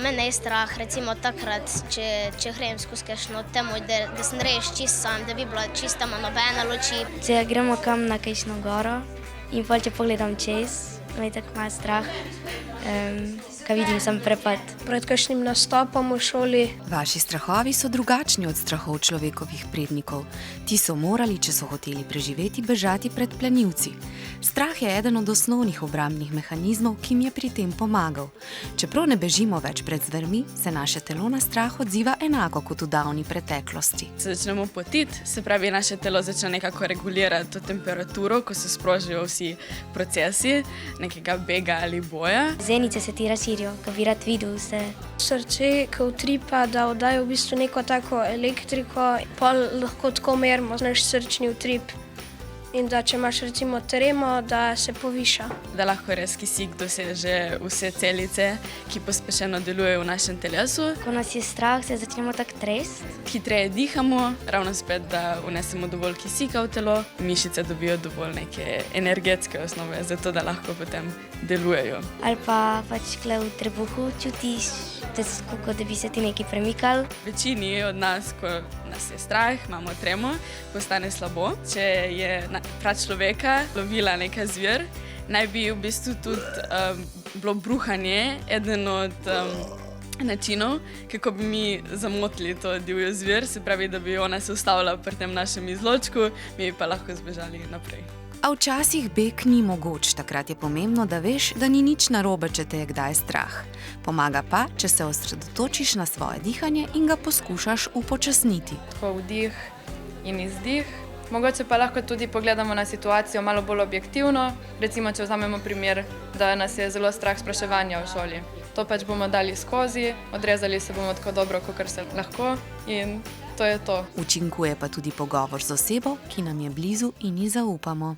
Mene je strah, recimo takrat, če grem skozi kakšno temo, da sem res čist sam, da bi bila čista nobene luči. Če gremo kam na kakšno goro in pol, če pogledam čez, me je tako malo strah, ko vidim sam prepad. Pred kakšnim nastopom v šoli. Vaši strahovi so drugačni od strahov človekovih prednikov. Ti so morali, če so hoteli preživeti, bežati pred plenilci. Strah je eden od osnovnih obrambnih mehanizmov, ki jim je pri tem pomagal. Čeprav ne bežimo več pred zvermi, se naše telo na strah odziva enako kot v davni preteklosti. Se začnemo potiti, se pravi, naše telo začne nekako regulirati to temperaturo, ko se sprožijo vsi procesi nekega bega ali boja. Zenice se ti razširijo, ko bi rad videl vse. Srce, ko utripa, da oddaja v bistvu neko tako elektriko, pol lahko tako merimo naš srčni utrip. In da če imaš recimo tremo, da se poviša. Da lahko res kisik doseže vse celice, ki pospešeno delujejo v našem telesu. Ko nas je strah, se začnemo tako tresti. Hitreje dihamo, ravno spet, da vnesemo dovolj kisika v telo. Mišice dobijo dovolj neke energetske osnove, zato da lahko potem delujejo. Ali pa pač kle v trebuhu čutiš, kot da bi se ti nekaj premikal. Večini od nas, ko nas je strah, imamo tremo, postane slabo. Če je prav človeka lovila neka zver, naj bi v bistvu tudi bilo bruhanje eden od načinov, kako bi mi zamotili to divjo zver, se pravi, da bi ona se ustavila pri tem našem izločku, mi pa lahko zbežali naprej. A včasih beg ni mogoč, takrat je pomembno, da veš, da ni nič narobe, če te je kdaj strah. Pomaga pa, če se osredotočiš na svoje dihanje in ga poskušaš upočasniti. Tako vdih in izdih. Mogoče pa lahko tudi pogledamo na situacijo malo bolj objektivno. Recimo, če vzamemo primer, da nas je zelo strah spraševanja v šoli. To pač bomo dali skozi, odrezali se bomo tako dobro, kakor se lahko in to je to. Učinkuje pa tudi pogovor z osebo, ki nam je blizu in ji zaupamo.